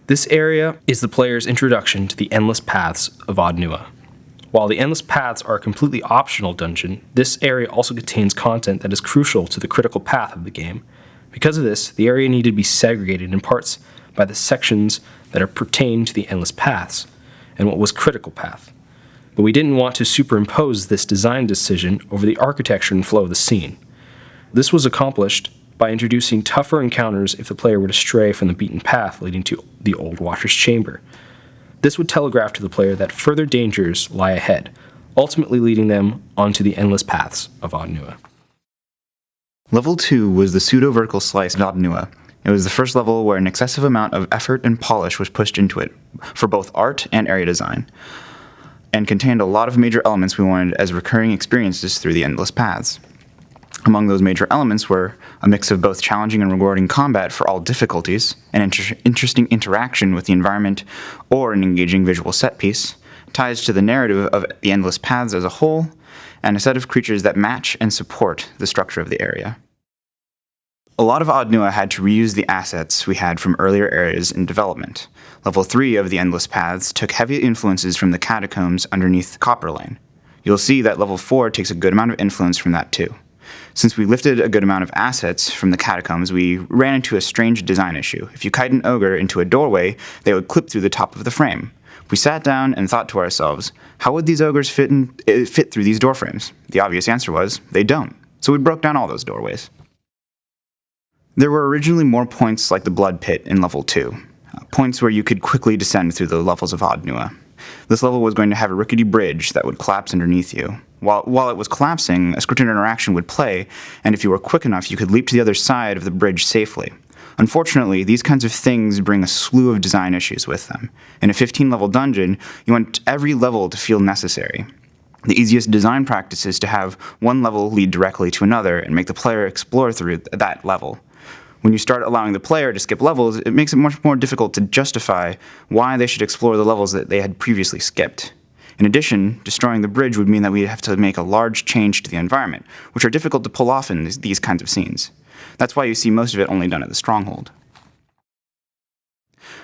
This area is the player's introduction to the Endless Paths of Odd Nua. While the Endless Paths are a completely optional dungeon, this area also contains content that is crucial to the critical path of the game. Because of this, the area needed to be segregated in parts by the sections that are pertain to the Endless Paths and what was critical path. But we didn't want to superimpose this design decision over the architecture and flow of the scene. This was accomplished by introducing tougher encounters if the player were to stray from the beaten path leading to the Old Watcher's Chamber. This would telegraph to the player that further dangers lie ahead, ultimately leading them onto the Endless Paths of Odd Nua. Level 2 was the pseudo-vertical slice of Odd Nua. It was the first level where an excessive amount of effort and polish was pushed into it, for both art and area design, and contained a lot of major elements we wanted as recurring experiences through the Endless Paths. Among those major elements were a mix of both challenging and rewarding combat for all difficulties, an interesting interaction with the environment, or an engaging visual set piece, ties to the narrative of the Endless Paths as a whole, and a set of creatures that match and support the structure of the area. A lot of Odd Nua had to reuse the assets we had from earlier areas in development. Level 3 of the Endless Paths took heavy influences from the catacombs underneath Copper Lane. You'll see that Level 4 takes a good amount of influence from that too. Since we lifted a good amount of assets from the catacombs, we ran into a strange design issue. If you kite an ogre into a doorway, they would clip through the top of the frame. We sat down and thought to ourselves, how would these ogres fit through these door frames? The obvious answer was, they don't. So we broke down all those doorways. There were originally more points like the Blood Pit in Level 2, points where you could quickly descend through the levels of Odd Nua. This level was going to have a rickety bridge that would collapse underneath you. While it was collapsing, a scripted interaction would play, and if you were quick enough, you could leap to the other side of the bridge safely. Unfortunately, these kinds of things bring a slew of design issues with them. In a 15-level dungeon, you want every level to feel necessary. The easiest design practice is to have one level lead directly to another and make the player explore through that level. When you start allowing the player to skip levels, it makes it much more difficult to justify why they should explore the levels that they had previously skipped. In addition, destroying the bridge would mean that we'd have to make a large change to the environment, which are difficult to pull off in these kinds of scenes. That's why you see most of it only done at the Stronghold.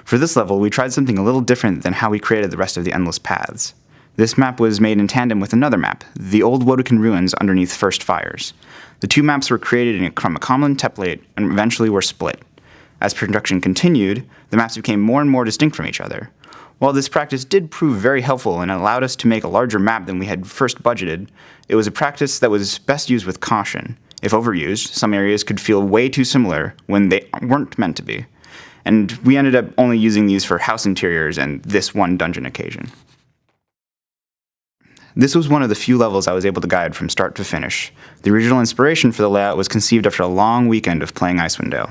For this level, we tried something a little different than how we created the rest of the Endless Paths. This map was made in tandem with another map, the old Wodokan Ruins underneath First Fires. The two maps were created from a common template and eventually were split. As production continued, the maps became more and more distinct from each other. While this practice did prove very helpful and allowed us to make a larger map than we had first budgeted, it was a practice that was best used with caution. If overused, some areas could feel way too similar when they weren't meant to be. And we ended up only using these for house interiors and this one dungeon occasion. This was one of the few levels I was able to guide from start to finish. The original inspiration for the layout was conceived after a long weekend of playing Icewind Dale.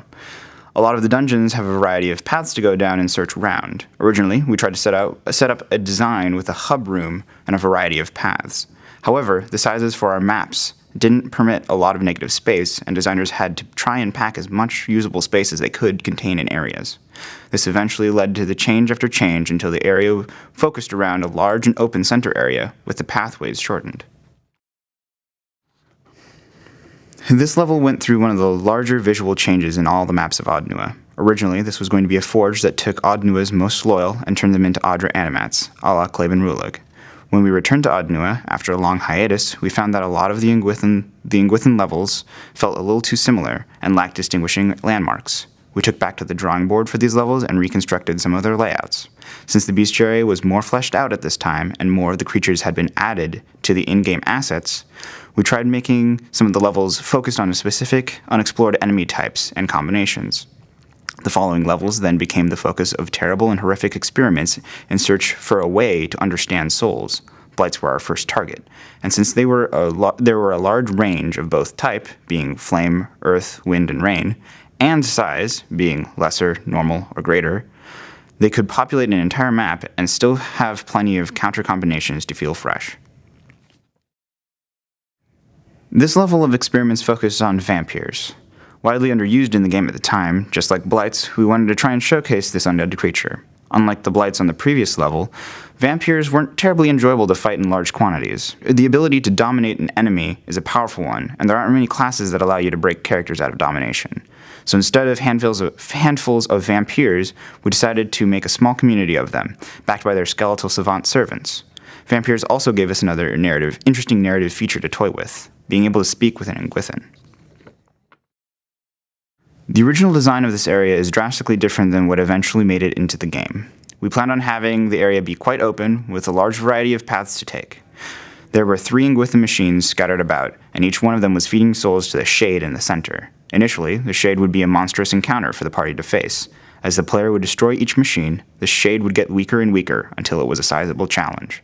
A lot of the dungeons have a variety of paths to go down and search around. Originally, we tried to set up a design with a hub room and a variety of paths. However, the sizes for our maps didn't permit a lot of negative space, and designers had to try and pack as much usable space as they could contain in areas. This eventually led to the change after change until the area focused around a large and open center area with the pathways shortened. This level went through one of the larger visual changes in all the maps of Odd Nua. Originally, this was going to be a forge that took Odd Nua's most loyal and turned them into Audra Animats, a la Clayban Rulig. When we returned to Odd Nua, after a long hiatus, we found that a lot of the Ingwithan levels felt a little too similar and lacked distinguishing landmarks. We took back to the drawing board for these levels and reconstructed some of their layouts. Since the bestiary was more fleshed out at this time and more of the creatures had been added to the in-game assets, we tried making some of the levels focused on specific, unexplored enemy types and combinations. The following levels then became the focus of terrible and horrific experiments in search for a way to understand souls. Blights were our first target, and since there were a large range of both type, being flame, earth, wind, and rain, and size, being lesser, normal, or greater, they could populate an entire map and still have plenty of counter combinations to feel fresh. This level of experiments focused on vampires. Widely underused in the game at the time, just like blights, we wanted to try and showcase this undead creature. Unlike the blights on the previous level, vampires weren't terribly enjoyable to fight in large quantities. The ability to dominate an enemy is a powerful one, and there aren't many classes that allow you to break characters out of domination. So instead of handfuls of vampires, we decided to make a small community of them, backed by their skeletal savant servants. Vampires also gave us another interesting narrative feature to toy with, being able to speak with an Engwithan. The original design of this area is drastically different than what eventually made it into the game. We planned on having the area be quite open, with a large variety of paths to take. There were 3 Engwithan machines scattered about, and each one of them was feeding souls to the Shade in the center. Initially, the Shade would be a monstrous encounter for the party to face. As the player would destroy each machine, the Shade would get weaker and weaker until it was a sizable challenge.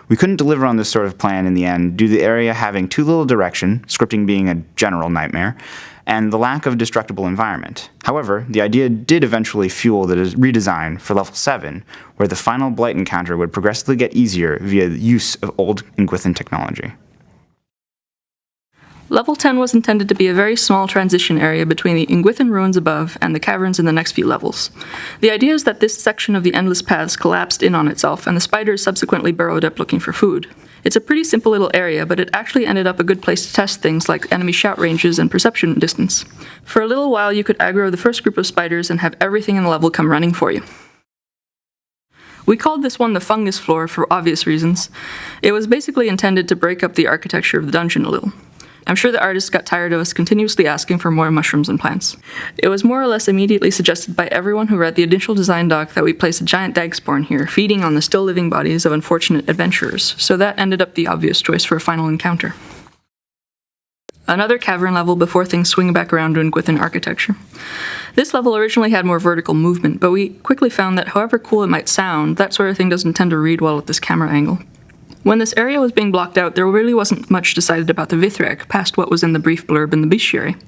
We couldn't deliver on this sort of plan in the end due to the area having too little direction, scripting being a general nightmare, and the lack of destructible environment. However, the idea did eventually fuel the redesign for Level 7, where the final Blight encounter would progressively get easier via the use of old Engwithan technology. Level 10 was intended to be a very small transition area between the Engwithan ruins above and the caverns in the next few levels. The idea is that this section of the Endless Paths collapsed in on itself, and the spiders subsequently burrowed up looking for food. It's a pretty simple little area, but it actually ended up a good place to test things like enemy shout ranges and perception distance. For a little while, you could aggro the first group of spiders and have everything in the level come running for you. We called this one the fungus floor for obvious reasons. It was basically intended to break up the architecture of the dungeon a little. I'm sure the artists got tired of us continuously asking for more mushrooms and plants. It was more or less immediately suggested by everyone who read the initial design doc that we place a giant Dagspawn here, feeding on the still living bodies of unfortunate adventurers, so that ended up the obvious choice for a final encounter. Another cavern level before things swing back around to Engwithan architecture. This level originally had more vertical movement, but we quickly found that however cool it might sound, that sort of thing doesn't tend to read well at this camera angle. When this area was being blocked out, there really wasn't much decided about the Vithrek, past what was in the brief blurb in the bestiary.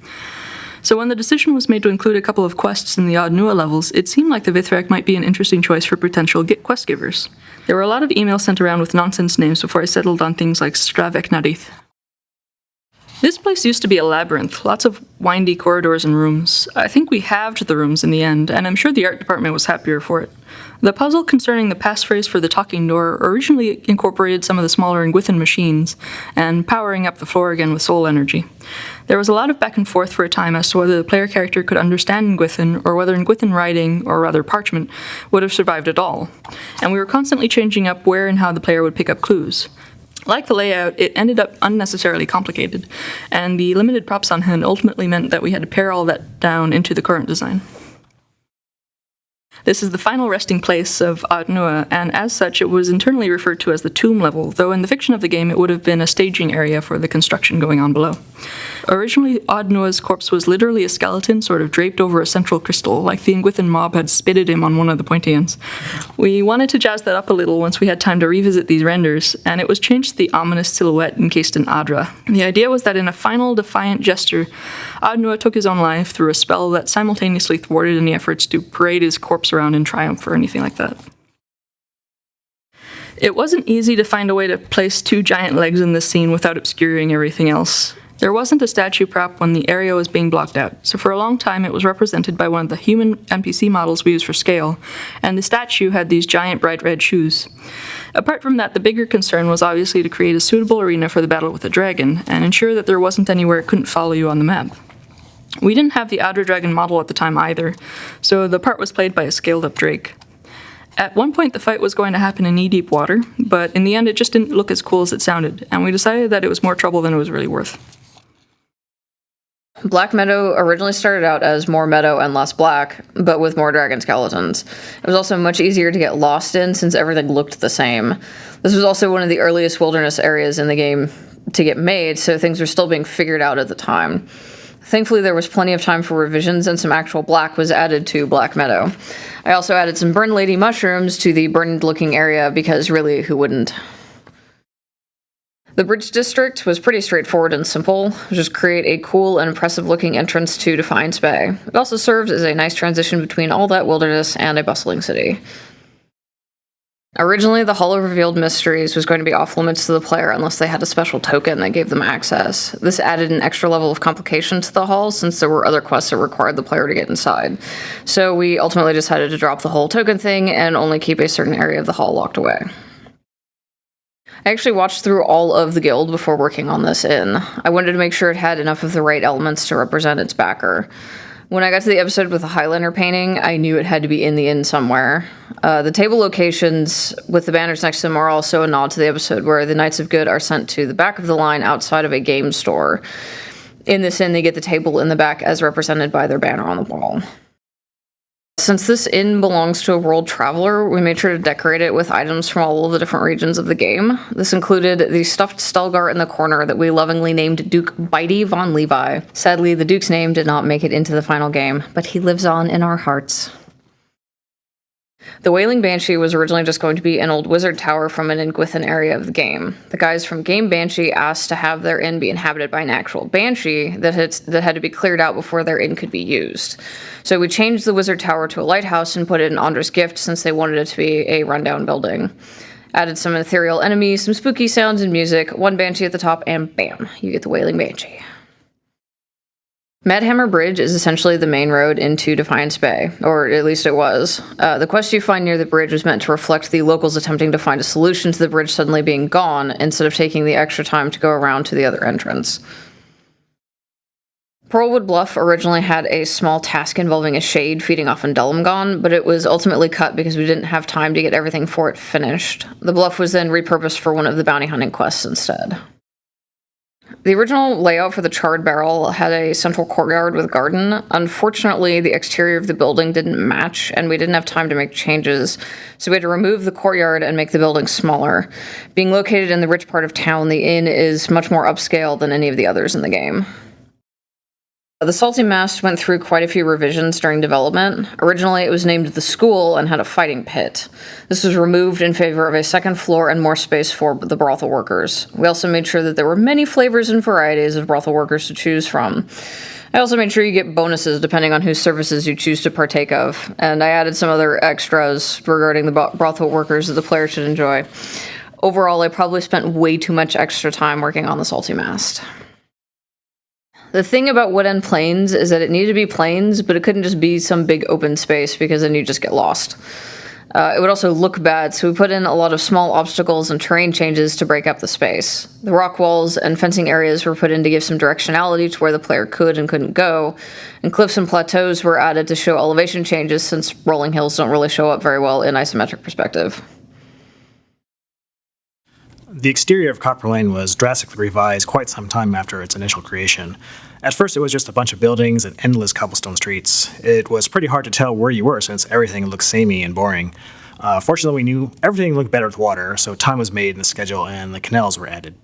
So when the decision was made to include a couple of quests in the Odd Nua levels, it seemed like the Vithrek might be an interesting choice for potential quest givers. There were a lot of emails sent around with nonsense names before I settled on things like Stravek Narith. This place used to be a labyrinth, lots of windy corridors and rooms. I think we halved the rooms in the end, and I'm sure the art department was happier for it. The puzzle concerning the passphrase for the talking door originally incorporated some of the smaller Engwithan machines, and powering up the floor again with soul energy. There was a lot of back and forth for a time as to whether the player character could understand Engwithan, or whether Engwithan writing, or rather parchment, would have survived at all. And we were constantly changing up where and how the player would pick up clues. Like the layout, it ended up unnecessarily complicated, and the limited props on hand ultimately meant that we had to pare all that down into the current design. This is the final resting place of Odd Nua, and as such it was internally referred to as the tomb level, though in the fiction of the game it would have been a staging area for the construction going on below. Originally, Odd Nua's corpse was literally a skeleton sort of draped over a central crystal, like the Engwithan mob had spitted him on one of the pointy ends. We wanted to jazz that up a little once we had time to revisit these renders, and it was changed to the ominous silhouette encased in Adra. The idea was that in a final defiant gesture, Odd Nua took his own life through a spell that simultaneously thwarted any efforts to parade his corpse around in triumph or anything like that. It wasn't easy to find a way to place 2 giant legs in this scene without obscuring everything else. There wasn't a statue prop when the area was being blocked out, so for a long time it was represented by one of the human NPC models we use for scale, and the statue had these giant bright red shoes. Apart from that, the bigger concern was obviously to create a suitable arena for the battle with the dragon, and ensure that there wasn't anywhere it couldn't follow you on the map. We didn't have the Adra Dragon model at the time either, so the part was played by a scaled-up Drake. At one point the fight was going to happen in knee-deep water, but in the end it just didn't look as cool as it sounded, and we decided that it was more trouble than it was really worth. Black Meadow originally started out as more meadow and less black, but with more dragon skeletons. It was also much easier to get lost in since everything looked the same. This was also one of the earliest wilderness areas in the game to get made, so things were still being figured out at the time. Thankfully, there was plenty of time for revisions and some actual black was added to Black Meadow. I also added some Burned Lady mushrooms to the burned-looking area because really, who wouldn't? The Bridge District was pretty straightforward and simple. Just create a cool and impressive-looking entrance to Defiance Bay. It also serves as a nice transition between all that wilderness and a bustling city. Originally, the Hollow Revealed Mysteries was going to be off-limits to the player unless they had a special token that gave them access. This added an extra level of complication to the hall since there were other quests that required the player to get inside. So we ultimately decided to drop the whole token thing and only keep a certain area of the hall locked away. I actually watched through all of the guild before working on this inn. I wanted to make sure it had enough of the right elements to represent its backer. When I got to the episode with the Highlander painting, I knew it had to be in the inn somewhere. The table locations with the banners next to them are also a nod to the episode where the Knights of Good are sent to the back of the line outside of a game store. In this inn, they get the table in the back as represented by their banner on the wall. Since this inn belongs to a world traveler, we made sure to decorate it with items from all of the different regions of the game. This included the stuffed Stelgar in the corner that we lovingly named Duke Bitey von Levi. Sadly, the Duke's name did not make it into the final game, but he lives on in our hearts. The Wailing Banshee was originally just going to be an old wizard tower from an Ingwithan area of the game. The guys from Game Banshee asked to have their inn be inhabited by an actual banshee that had to be cleared out before their inn could be used. So we changed the wizard tower to a lighthouse and put it in Andra's Gift since they wanted it to be a rundown building. Added some ethereal enemies, some spooky sounds and music, one banshee at the top, and bam, you get the Wailing Banshee. Madhammer Bridge is essentially the main road into Defiance Bay, or at least it was. The quest you find near the bridge was meant to reflect the locals attempting to find a solution to the bridge suddenly being gone, instead of taking the extra time to go around to the other entrance. Pearlwood Bluff originally had a small task involving a shade feeding off on Delumgon, but it was ultimately cut because we didn't have time to get everything for it finished. The bluff was then repurposed for one of the bounty hunting quests instead. The original layout for the Charred Barrel had a central courtyard with garden. Unfortunately, the exterior of the building didn't match, and we didn't have time to make changes, so we had to remove the courtyard and make the building smaller. Being located in the rich part of town, the inn is much more upscale than any of the others in the game. The Salty Mast went through quite a few revisions during development. Originally, it was named the School and had a fighting pit. This was removed in favor of a second floor and more space for the brothel workers. We also made sure that there were many flavors and varieties of brothel workers to choose from. I also made sure you get bonuses depending on whose services you choose to partake of, and I added some other extras regarding the brothel workers that the player should enjoy. Overall, I probably spent way too much extra time working on the Salty Mast. The thing about Wood End Plains is that it needed to be plains, but it couldn't just be some big open space because then you just get lost. It would also look bad, so we put in a lot of small obstacles and terrain changes to break up the space. The rock walls and fencing areas were put in to give some directionality to where the player could and couldn't go, and cliffs and plateaus were added to show elevation changes since rolling hills don't really show up very well in isometric perspective. The exterior of Copper Lane was drastically revised quite some time after its initial creation. At first, it was just a bunch of buildings and endless cobblestone streets. It was pretty hard to tell where you were since everything looked samey and boring. Fortunately, we knew everything looked better with water, so time was made in the schedule and the canals were added.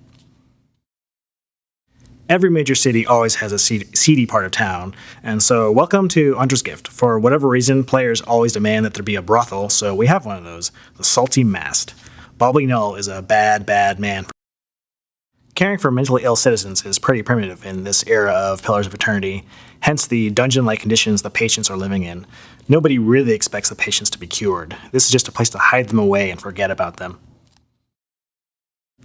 Every major city always has a seedy part of town, and so welcome to Andra's Gift. For whatever reason, players always demand that there be a brothel, so we have one of those, the Salty Mast. Bobbly Null is a bad, bad man. Caring for mentally ill citizens is pretty primitive in this era of Pillars of Eternity, hence the dungeon-like conditions the patients are living in. Nobody really expects the patients to be cured. This is just a place to hide them away and forget about them.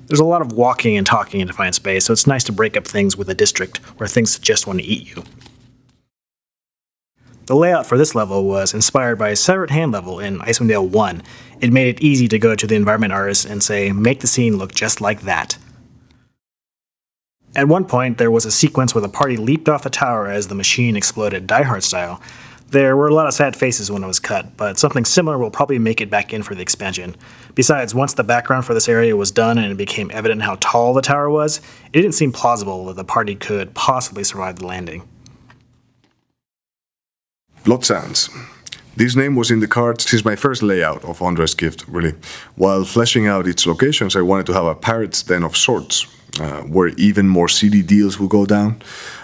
There's a lot of walking and talking in Defiance Bay, so it's nice to break up things with a district where things just want to eat you. The layout for this level was inspired by a Severed Hand level in Icewind Dale 1. It made it easy to go to the environment artist and say, make the scene look just like that. At one point, there was a sequence where the party leaped off the tower as the machine exploded Die Hard style. There were a lot of sad faces when it was cut, but something similar will probably make it back in for the expansion. Besides, once the background for this area was done and it became evident how tall the tower was, it didn't seem plausible that the party could possibly survive the landing. Bloodsands. This name was in the cards since my first layout of Andra's Gift, really. While fleshing out its locations, I wanted to have a pirate's den of sorts, where even more seedy deals would go down.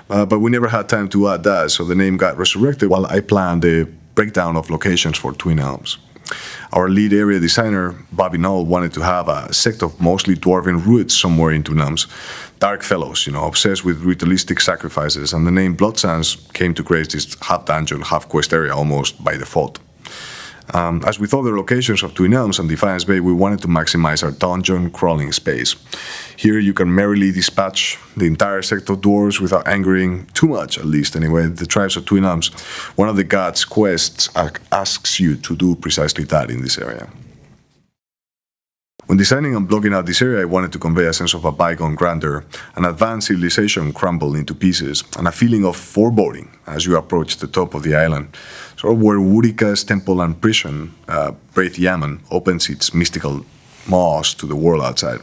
But we never had time to add that, so the name got resurrected while I planned the breakdown of locations for Twin Elms. Our lead area designer, Bobby Null, wanted to have a sect of mostly dwarven roots somewhere in Twin Elms. Dark fellows, obsessed with ritualistic sacrifices, and the name Bloodsands came to grace this half-dungeon, half-quest area almost by default. As with other locations of Twin Elms and Defiance Bay, we wanted to maximize our dungeon crawling space. Here you can merrily dispatch the entire sect of dwarves without angering too much, at least anyway, the tribes of Twin Elms. One of the gods' quests asks you to do precisely that in this area. When designing and blocking out this area, I wanted to convey a sense of a bygone grandeur, an advanced civilization crumbled into pieces, and a feeling of foreboding as you approach the top of the island, sort of where Wurika's temple and prison, Braith Yaman, opens its mystical maws to the world outside.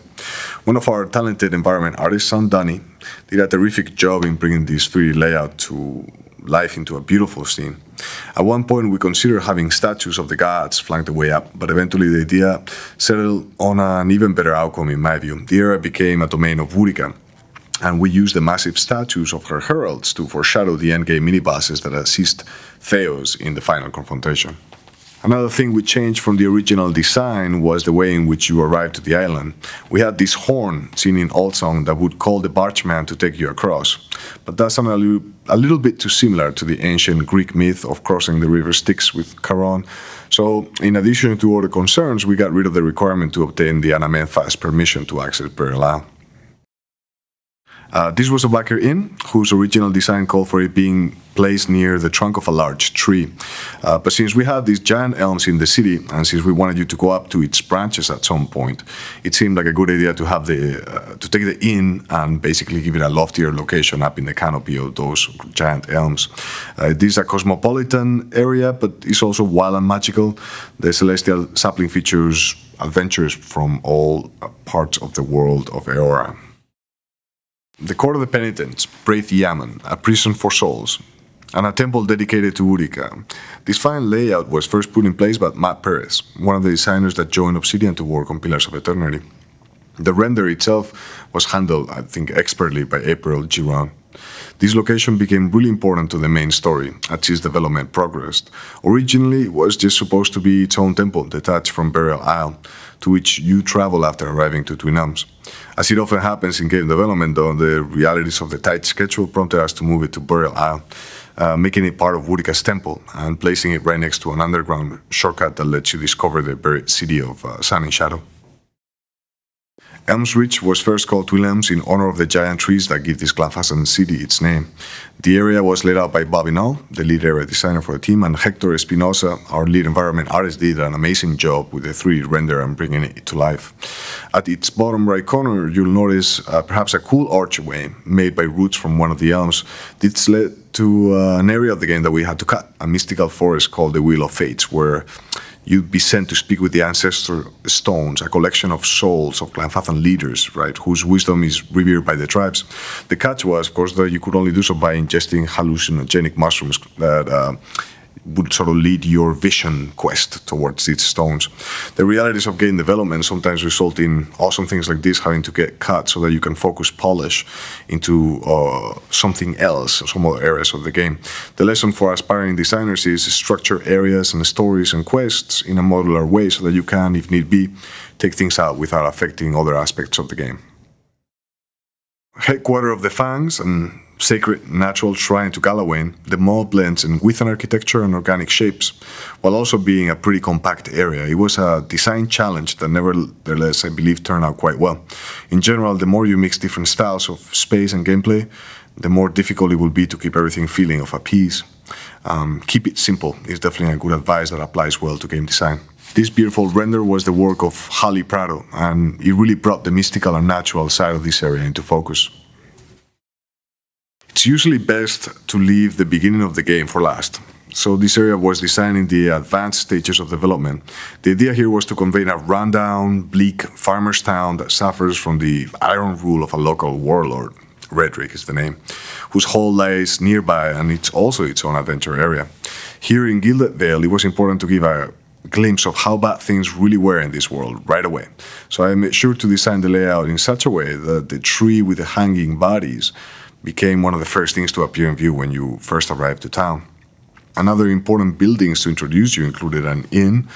One of our talented environment artists, Sam Dunny, did a terrific job in bringing this 3D layout to life into a beautiful scene. At one point, we considered having statues of the gods flanked the way up, but eventually the idea settled on an even better outcome in my view. The area became a domain of Wurika, and we used the massive statues of her heralds to foreshadow the endgame mini-bosses that assist Theos in the final confrontation. Another thing we changed from the original design was the way in which you arrived to the island. We had this horn seen in Old Song that would call the bargeman to take you across, but that sounded a little bit too similar to the ancient Greek myth of crossing the river Styx with Charon. So, in addition to all the concerns, we got rid of the requirement to obtain the Anamenphas permission to access Burial Isle. This was a Blacker Inn, whose original design called for it being placed near the trunk of a large tree. But since we had these giant elms in the city, and since we wanted you to go up to its branches at some point, it seemed like a good idea to have to take the inn and basically give it a loftier location up in the canopy of those giant elms. This is a cosmopolitan area, but it's also wild and magical. The celestial sapling features adventures from all parts of the world of Eora. The Court of the Penitents, Braith Yaman, a prison for souls, and a temple dedicated to Wurika. This fine layout was first put in place by Matt Perez, one of the designers that joined Obsidian to work on Pillars of Eternity. The render itself was handled, I think, expertly by April Giron. This location became really important to the main story as its development progressed. Originally, it was just supposed to be its own temple, detached from Burial Isle, to which you travel after arriving to Twin Elms. As it often happens in game development, though, the realities of the tight schedule prompted us to move it to Burial Isle, making it part of Wurika's temple and placing it right next to an underground shortcut that lets you discover the buried city of Sun and Shadow. Elms Ridge was first called Twin Elms in honor of the giant trees that give this Glenfasan city its name. The area was laid out by Bobby Null, the lead area designer for the team, and Hector Espinosa, our lead environment artist, did an amazing job with the 3D render and bringing it to life. At its bottom right corner, you'll notice perhaps a cool archway made by roots from one of the elms. This led to an area of the game that we had to cut, a mystical forest called the Wheel of Fates, where you'd be sent to speak with the Ancestor Stones, a collection of souls of Glenfathan leaders, right, whose wisdom is revered by the tribes. The catch was, of course, that you could only do so by ingesting hallucinogenic mushrooms that would sort of lead your vision quest towards these stones. The realities of game development sometimes result in awesome things like this having to get cut so that you can focus polish into something else, some other areas of the game. The lesson for aspiring designers is structure areas and stories and quests in a modular way so that you can, if need be, take things out without affecting other aspects of the game. Headquarter of the Fangs and sacred natural shrine to Galawain, the mall blends in with an architecture and organic shapes, while also being a pretty compact area. It was a design challenge that nevertheless, I believe, turned out quite well. In general, the more you mix different styles of space and gameplay, the more difficult it will be to keep everything feeling of a piece. Keep it simple is definitely a good advice that applies well to game design. This beautiful render was the work of Holly Prado, and it really brought the mystical and natural side of this area into focus. It's usually best to leave the beginning of the game for last. So this area was designed in the advanced stages of development. The idea here was to convey a rundown, bleak farmer's town that suffers from the iron rule of a local warlord. Redrick is the name, whose hall lies nearby, and it's also its own adventure area. Here in Gilded Vale, it was important to give a glimpse of how bad things really were in this world right away. So I made sure to design the layout in such a way that the tree with the hanging bodies became one of the first things to appear in view when you first arrived to town. Another important buildings to introduce you included an inn,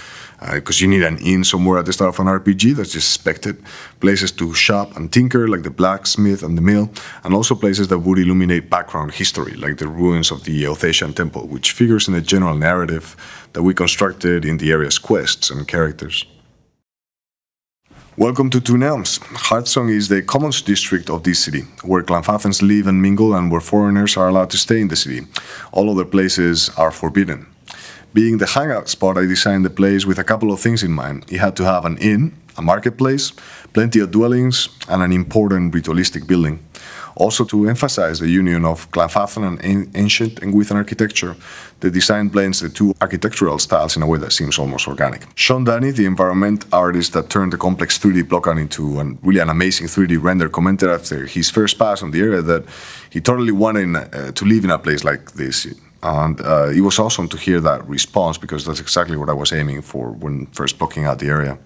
because you need an inn somewhere at the start of an RPG, that's just expected. Places to shop and tinker, like the blacksmith and the mill, and also places that would illuminate background history, like the ruins of the Euthasian temple, which figures in the general narrative that we constructed in the area's quests and characters. Welcome to Twin Elms. Heartsong is the commons district of this city, where Glenfathans live and mingle and where foreigners are allowed to stay in the city. All other places are forbidden. Being the hangout spot, I designed the place with a couple of things in mind. It had to have an inn, a marketplace, plenty of dwellings, and an important ritualistic building. Also, to emphasize the union of Glenfathan and ancient Engwithan architecture, the design blends the two architectural styles in a way that seems almost organic. Sean Danny, the environment artist that turned the complex 3D block art into really an amazing 3D render, commented after his first pass on the area that he totally wanted to live in a place like this. And it was awesome to hear that response, because that's exactly what I was aiming for when first blocking out the area.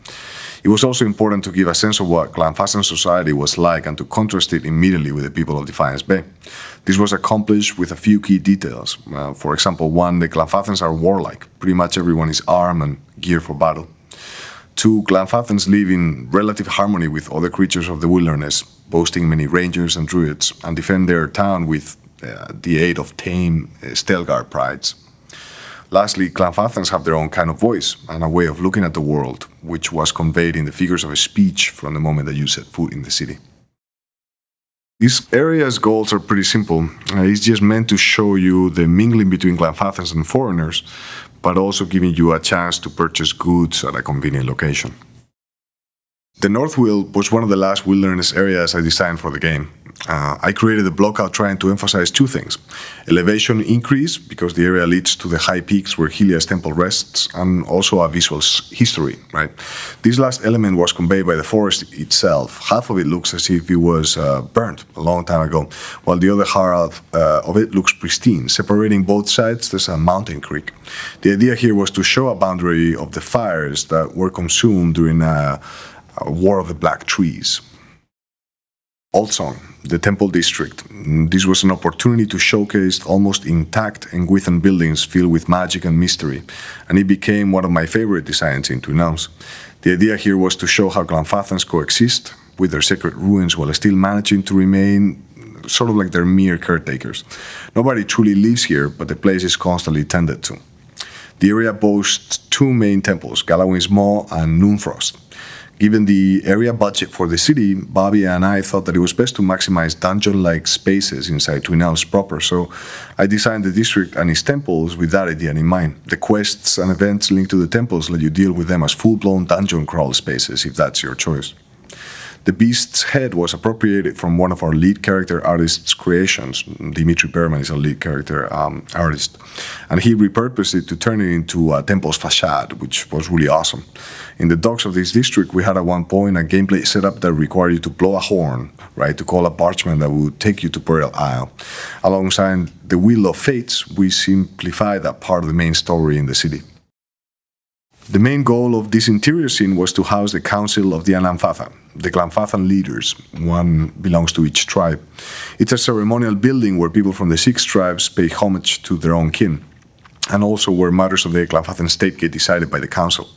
It was also important to give a sense of what Glenfathan society was like and to contrast it immediately with the people of Defiance Bay. This was accomplished with a few key details. For example, one, the Glenfathans are warlike. Pretty much everyone is armed and geared for battle. Two, Glenfathans live in relative harmony with other creatures of the wilderness, boasting many rangers and druids, and defend their town with the aid of tame Stelgar prides. Lastly, Glenfathans have their own kind of voice and a way of looking at the world, which was conveyed in the figures of speech from the moment that you set foot in the city. This area's goals are pretty simple. It's just meant to show you the mingling between Glenfathans and foreigners, but also giving you a chance to purchase goods at a convenient location. The North Wild was one of the last wilderness areas I designed for the game. I created the blockout trying to emphasize two things. Elevation increase, because the area leads to the high peaks where Helia's temple rests, and also a visual history, right? This last element was conveyed by the forest itself. Half of it looks as if it was burnt a long time ago, while the other half of it looks pristine. Separating both sides, there's a mountain creek. The idea here was to show a boundary of the fires that were consumed during a War of the Black Trees. Old Song, the Temple District. This was an opportunity to showcase almost intact Engwithan buildings filled with magic and mystery, and it became one of my favorite designs in Twin Elms. The idea here was to show how Glenfathans coexist with their sacred ruins while still managing to remain sort of like their mere caretakers. Nobody truly lives here, but the place is constantly tended to. The area boasts two main temples, Galloway's Maw and Noonfrost. Given the area budget for the city, Bobby and I thought that it was best to maximize dungeon-like spaces inside Twin Elms proper, so I designed the district and its temples with that idea in mind. The quests and events linked to the temples let you deal with them as full-blown dungeon crawl spaces, if that's your choice. The beast's head was appropriated from one of our lead character artists' creations. Dimitri Berman is a lead character artist. And he repurposed it to turn it into a temple's facade, which was really awesome. In the docks of this district, we had at one point a gameplay setup that required you to blow a horn, right, to call a parchment that would take you to Burial Isle. Alongside the Wheel of Fates, we simplified that part of the main story in the city. The main goal of this interior scene was to house the Council of the Glenfathan, the Glenfathan leaders. One belongs to each tribe. It's a ceremonial building where people from the 6 tribes pay homage to their own kin, and also where matters of the Glenfathan state get decided by the council.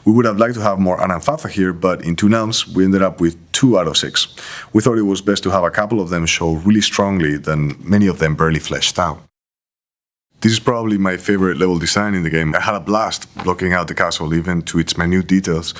We would have liked to have more Ananthatha here, but in Twin Elms, we ended up with 2 out of 6. We thought it was best to have a couple of them show really strongly than many of them barely fleshed out. This is probably my favorite level design in the game. I had a blast blocking out the castle even to its minute details,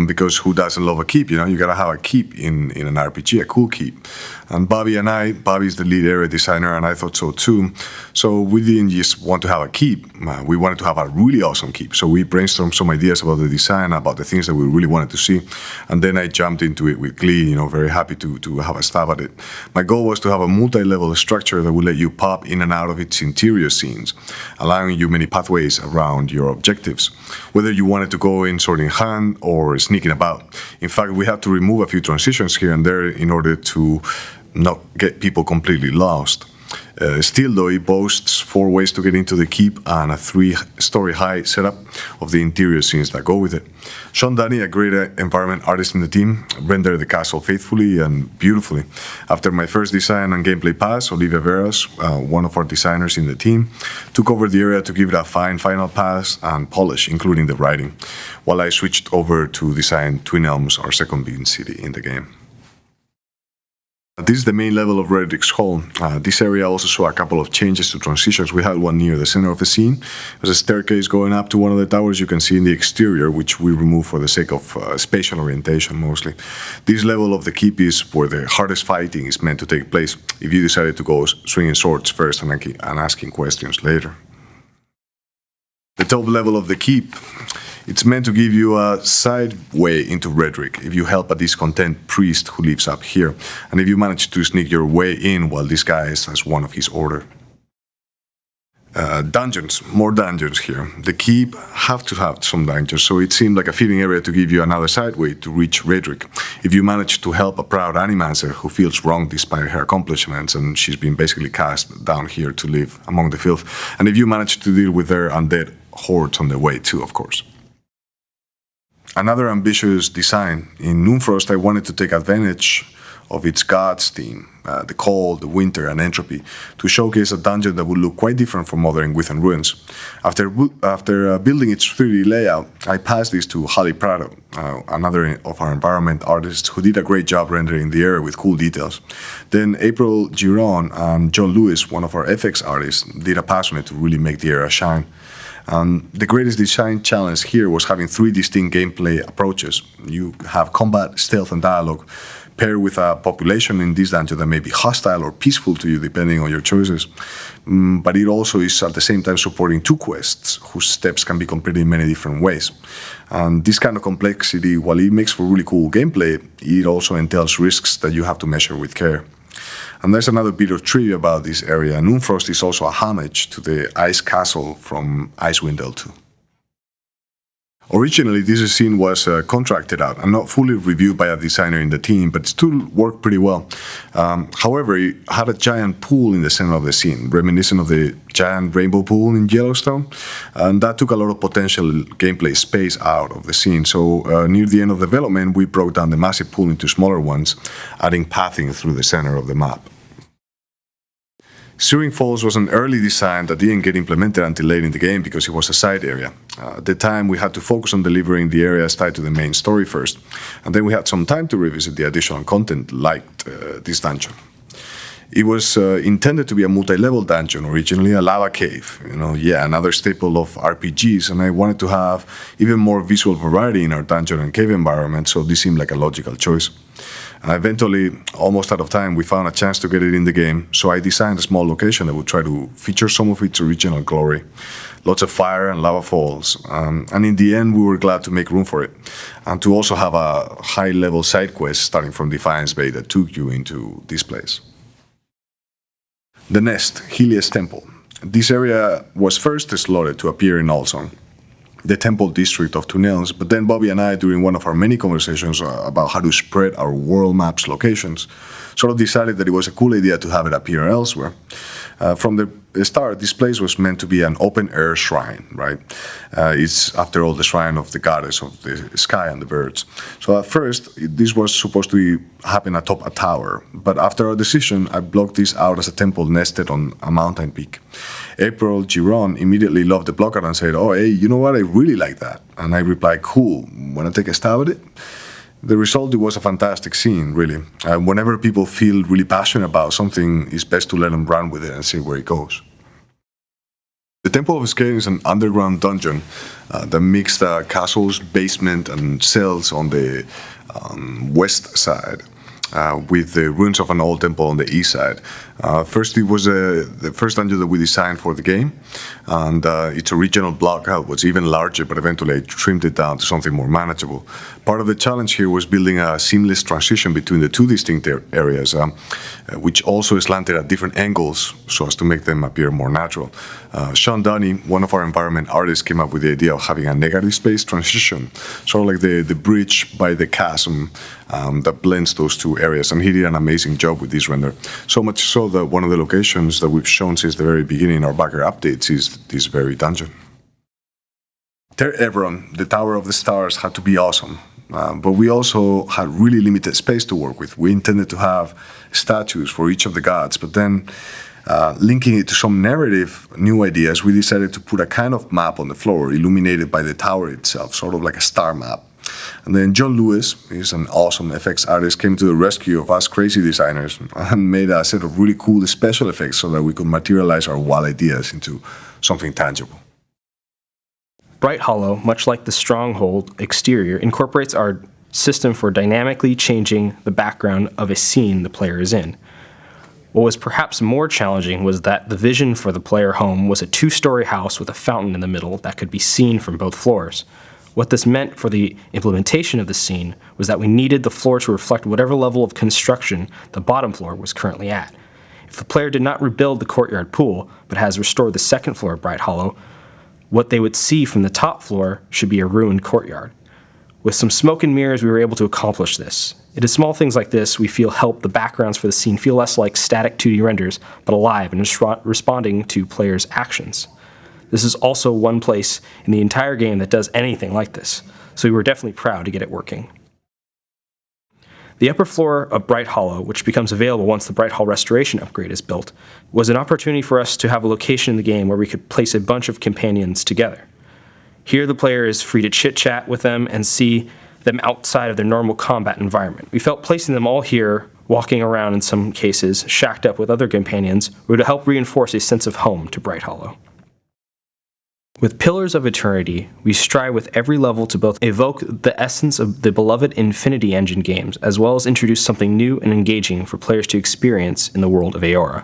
because who doesn't love a keep, you know? You gotta have a keep in an RPG, a cool keep. And Bobby's the lead area designer, and I thought so too. So we didn't just want to have a keep, we wanted to have a really awesome keep. So we brainstormed some ideas about the design, about the things that we really wanted to see. And then I jumped into it with glee, you know, very happy to have a stab at it. My goal was to have a multi-level structure that would let you pop in and out of its interior scenes, allowing you many pathways around your objectives, whether you wanted to go in sword in hand or sneaking about. In fact, we had to remove a few transitions here and there in order to not get people completely lost. Still, though, it boasts 4 ways to get into the keep and a 3-story high setup of the interior scenes that go with it. Sean Danny, a great environment artist in the team, rendered the castle faithfully and beautifully. After my first design and gameplay pass, Olivia Veras, one of our designers in the team, took over the area to give it a fine final pass and polish, including the writing, while I switched over to design Twin Elms, our second main city in the game. This is the main level of Redrix's Hall. This area also saw a couple of changes to transitions. We had one near the center of the scene. There's a staircase going up to one of the towers you can see in the exterior, which we removed for the sake of spatial orientation mostly. This level of the keep is where the hardest fighting is meant to take place, if you decided to go swinging swords first and asking questions later. The top level of the keep, it's meant to give you a side way into Redrick if you help a discontent priest who lives up here, and if you manage to sneak your way in while disguised as one of his order. Dungeons, more dungeons here. The keep have to have some dungeons, so it seemed like a fitting area to give you another side way to reach Redrick. If you manage to help a proud Animancer who feels wrong despite her accomplishments, and she's been basically cast down here to live among the filth, and if you manage to deal with their undead hordes on the way too, of course. Another ambitious design. In Noonfrost, I wanted to take advantage of its gods theme, the cold, the winter, and entropy, to showcase a dungeon that would look quite different from other Ingwithan ruins. After building its 3D layout, I passed this to Holly Prado, another of our environment artists who did a great job rendering the area with cool details. Then April Giron and John Lewis, one of our FX artists, did a pass on it to really make the area shine. The greatest design challenge here was having 3 distinct gameplay approaches. You have combat, stealth, and dialogue, paired with a population in this dungeon that may be hostile or peaceful to you depending on your choices. But it also is at the same time supporting 2 quests whose steps can be completed in many different ways. And this kind of complexity, while it makes for really cool gameplay, it also entails risks that you have to measure with care. And there's another bit of trivia about this area. Noonfrost is also a homage to the Ice Castle from Icewind Dale 2. Originally, this scene was contracted out and not fully reviewed by a designer in the team, but it still worked pretty well. However, it had a giant pool in the center of the scene, reminiscent of the giant rainbow pool in Yellowstone, and that took a lot of potential gameplay space out of the scene. So near the end of development, we broke down the massive pool into smaller ones, adding pathing through the center of the map. Searing Falls was an early design that didn't get implemented until late in the game because it was a side area. At the time, we had to focus on delivering the areas tied to the main story first, and then we had some time to revisit the additional content like this dungeon. It was intended to be a multi-level dungeon, originally a lava cave, another staple of RPGs, and I wanted to have even more visual variety in our dungeon and cave environment, so this seemed like a logical choice. Eventually, almost out of time, we found a chance to get it in the game, so I designed a small location that would try to feature some of its original glory. Lots of fire and lava falls, and in the end we were glad to make room for it, and to also have a high-level side quest starting from Defiance Bay that took you into this place. The Nest, Helios Temple. This area was first slotted to appear in Alsong, the temple district of Tunnels, but then Bobby and I, during one of our many conversations about how to spread our world map's locations, sort of decided that it was a cool idea to have it appear elsewhere. From the start, this place was meant to be an open-air shrine, right? It's, after all, the shrine of the goddess of the sky and the birds. So at first, this was supposed to happen atop a tower, but after our decision, I blocked this out as a temple nested on a mountain peak. April Giron immediately loved the block art and said, "Oh, hey, you know what? I really like that." And I replied, "Cool, wanna take a stab at it?" The result, it was a fantastic scene, really. Whenever people feel really passionate about something, it's best to let them run with it and see where it goes. The Temple of Skaven is an underground dungeon that mixed castles, basement, and cells on the west side, with the ruins of an old temple on the east side. First, it was the first dungeon that we designed for the game, and its original block out was even larger, but eventually I trimmed it down to something more manageable. Part of the challenge here was building a seamless transition between the 2 distinct areas, which also slanted at different angles so as to make them appear more natural. Sean Downey, one of our environment artists, came up with the idea of having a negative space transition, sort of like the bridge by the chasm that blends those 2 areas, and he did an amazing job with this render. So much so that one of the locations that we've shown since the very beginning in our backer updates is this very dungeon. Ter Everon, the Tower of the Stars, had to be awesome, but we also had really limited space to work with. We intended to have statues for each of the gods, but then linking it to some narrative new ideas, we decided to put a kind of map on the floor illuminated by the tower itself, sort of like a star map. And then John Lewis, he's an awesome FX artist, came to the rescue of us crazy designers and made a set of really cool special effects so that we could materialize our wild ideas into something tangible. Bright Hollow, much like the Stronghold exterior, incorporates our system for dynamically changing the background of a scene the player is in. What was perhaps more challenging was that the vision for the player home was a 2-story house with a fountain in the middle that could be seen from both floors. What this meant for the implementation of the scene was that we needed the floor to reflect whatever level of construction the bottom floor was currently at. If the player did not rebuild the courtyard pool, but has restored the second floor of Bright Hollow, what they would see from the top floor should be a ruined courtyard. With some smoke and mirrors, we were able to accomplish this. It is small things like this we feel help the backgrounds for the scene feel less like static 2D renders, but alive and responding to players' actions. This is also one place in the entire game that does anything like this, so we were definitely proud to get it working. The upper floor of Bright Hollow, which becomes available once the Bright Hall Restoration upgrade is built, was an opportunity for us to have a location in the game where we could place a bunch of companions together. Here the player is free to chit-chat with them and see them outside of their normal combat environment. We felt placing them all here, walking around in some cases, shacked up with other companions, would help reinforce a sense of home to Bright Hollow. With Pillars of Eternity, we strive with every level to both evoke the essence of the beloved Infinity Engine games, as well as introduce something new and engaging for players to experience in the world of Eora.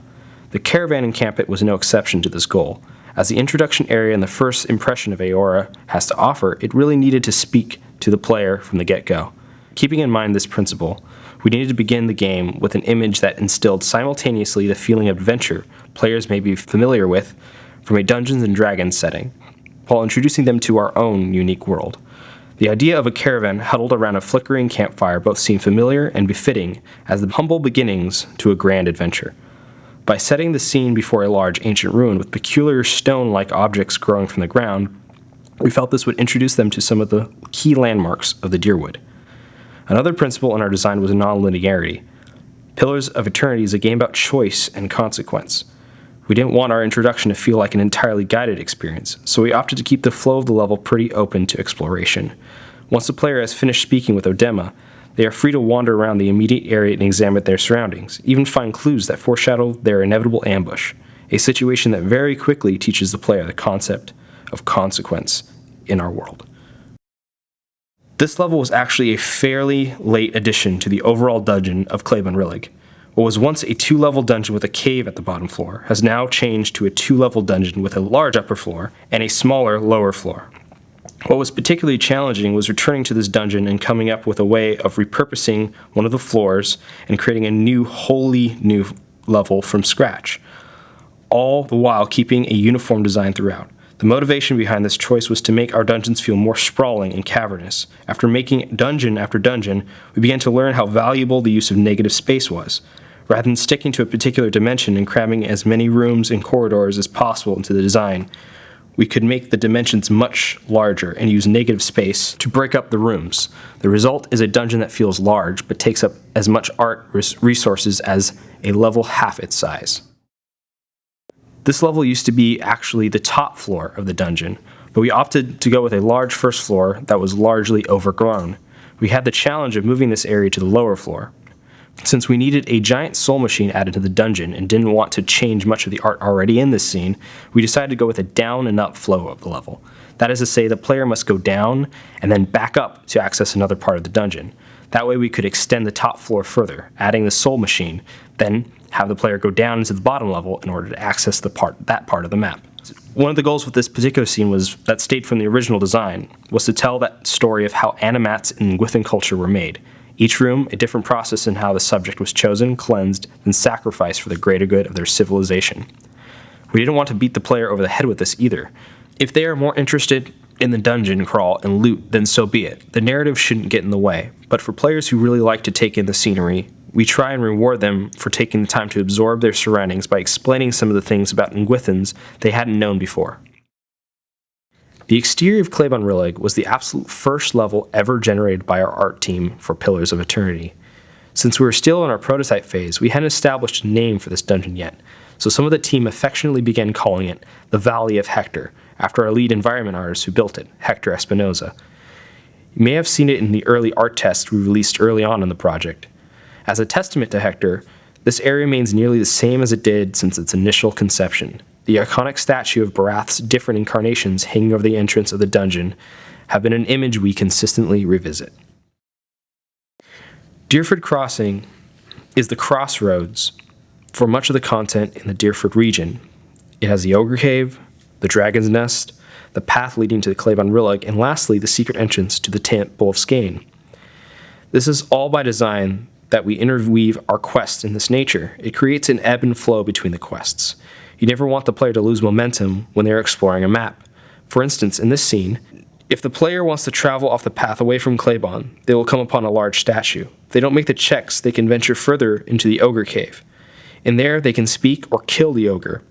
The Caravan Encampment was no exception to this goal. As the introduction area and the first impression of Eora has to offer, it really needed to speak to the player from the get-go. Keeping in mind this principle, we needed to begin the game with an image that instilled simultaneously the feeling of adventure players may be familiar with from a Dungeons & Dragons setting, while introducing them to our own unique world. The idea of a caravan huddled around a flickering campfire both seemed familiar and befitting as the humble beginnings to a grand adventure. By setting the scene before a large ancient ruin with peculiar stone-like objects growing from the ground, we felt this would introduce them to some of the key landmarks of the Dyrwood. Another principle in our design was non-linearity. Pillars of Eternity is a game about choice and consequence. We didn't want our introduction to feel like an entirely guided experience, so we opted to keep the flow of the level pretty open to exploration. Once the player has finished speaking with Odema, they are free to wander around the immediate area and examine their surroundings, even find clues that foreshadow their inevitable ambush, a situation that very quickly teaches the player the concept of consequence in our world. This level was actually a fairly late addition to the overall dungeon of Clayban Rillig. What was once a 2-level dungeon with a cave at the bottom floor has now changed to a 2-level dungeon with a large upper floor and a smaller lower floor. What was particularly challenging was returning to this dungeon and coming up with a way of repurposing one of the floors and creating a wholly new level from scratch, all the while keeping a uniform design throughout. The motivation behind this choice was to make our dungeons feel more sprawling and cavernous. After making dungeon after dungeon, we began to learn how valuable the use of negative space was. Rather than sticking to a particular dimension and cramming as many rooms and corridors as possible into the design, we could make the dimensions much larger and use negative space to break up the rooms. The result is a dungeon that feels large but takes up as much art resources as a level half its size. This level used to be actually the top floor of the dungeon, but we opted to go with a large first floor that was largely overgrown. We had the challenge of moving this area to the lower floor. Since we needed a giant soul machine added to the dungeon and didn't want to change much of the art already in this scene, we decided to go with a down and up flow of the level. That is to say, the player must go down and then back up to access another part of the dungeon. That way we could extend the top floor further, adding the soul machine, then have the player go down into the bottom level in order to access that part of the map. One of the goals with this particular scene that stayed from the original design was to tell that story of how animats in Gwithan culture were made. Each room, a different process in how the subject was chosen, cleansed, and sacrificed for the greater good of their civilization. We didn't want to beat the player over the head with this either. If they are more interested in the dungeon crawl and loot, then so be it. The narrative shouldn't get in the way. But for players who really like to take in the scenery, we try and reward them for taking the time to absorb their surroundings by explaining some of the things about Ngwithans they hadn't known before. The exterior of Clayban Rillig was the absolute first level ever generated by our art team for Pillars of Eternity. Since we were still in our prototype phase, we hadn't established a name for this dungeon yet, so some of the team affectionately began calling it the Valley of Hector, after our lead environment artist who built it, Hector Espinoza. You may have seen it in the early art tests we released early on in the project. As a testament to Hector, this area remains nearly the same as it did since its initial conception. The iconic statue of Barath's different incarnations hanging over the entrance of the dungeon have been an image we consistently revisit. Dyrford Crossing is the crossroads for much of the content in the Deerford region. It has the Ogre Cave, the Dragon's Nest, the path leading to the Claybon Rillig, and lastly, the secret entrance to the Temple of Skane. This is all by design that we interweave our quests in this nature. It creates an ebb and flow between the quests. You never want the player to lose momentum when they're exploring a map. For instance, in this scene, if the player wants to travel off the path away from Claybon, they will come upon a large statue. If they don't make the checks, they can venture further into the Ogre Cave. In there, they can speak or kill the ogre,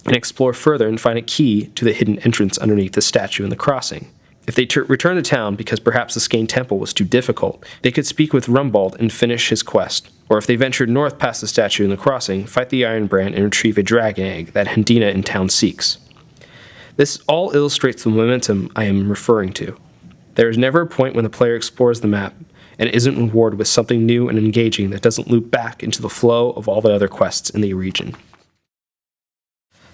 and explore further and find a key to the hidden entrance underneath the statue in the crossing. If they return to town because perhaps the Skane Temple was too difficult, they could speak with Rumbald and finish his quest. Or if they ventured north past the statue in the crossing, fight the Iron Brand and retrieve a dragon egg that Hendina in town seeks. This all illustrates the momentum I am referring to. There is never a point when the player explores the map and isn't rewarded with something new and engaging that doesn't loop back into the flow of all the other quests in the region.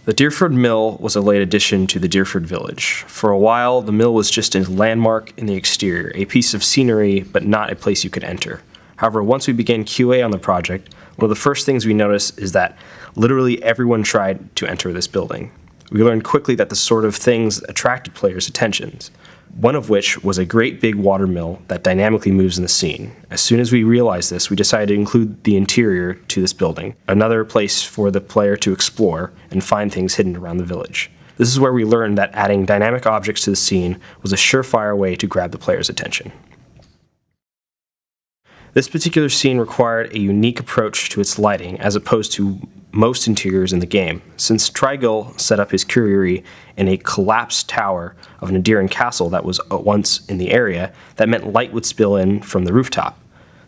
The Deerford Mill was a late addition to the Deerford Village. For a while, the mill was just a landmark in the exterior, a piece of scenery, but not a place you could enter. However, once we began QA on the project, one of the first things we noticed is that literally everyone tried to enter this building. We learned quickly that the sort of things attracted players' attentions, one of which was a great big water mill that dynamically moves in the scene. As soon as we realized this, we decided to include the interior to this building, another place for the player to explore and find things hidden around the village. This is where we learned that adding dynamic objects to the scene was a surefire way to grab the player's attention. This particular scene required a unique approach to its lighting as opposed to most interiors in the game, since Trygill set up his cuiriery in a collapsed tower of an Nadiran castle that was once in the area. That meant light would spill in from the rooftop.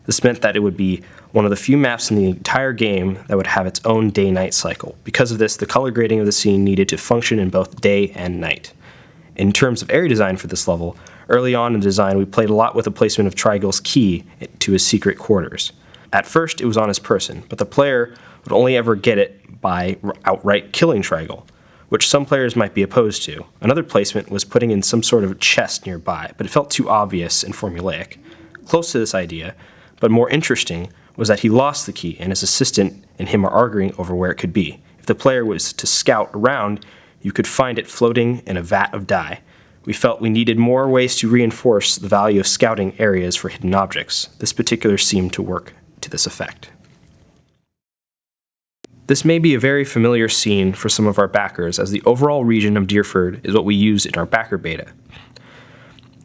This meant that it would be one of the few maps in the entire game that would have its own day-night cycle. Because of this, the color grading of the scene needed to function in both day and night. In terms of area design for this level, early on in the design we played a lot with the placement of Trygill's key to his secret quarters. At first it was on his person, but the player would only ever get it by outright killing Trygill, which some players might be opposed to. Another placement was putting in some sort of chest nearby, but it felt too obvious and formulaic. Close to this idea, but more interesting, was that he lost the key and his assistant and him are arguing over where it could be. If the player was to scout around, you could find it floating in a vat of dye. We felt we needed more ways to reinforce the value of scouting areas for hidden objects. This particular seemed to work to this effect. This may be a very familiar scene for some of our backers, as the overall region of Deerford is what we used in our backer beta.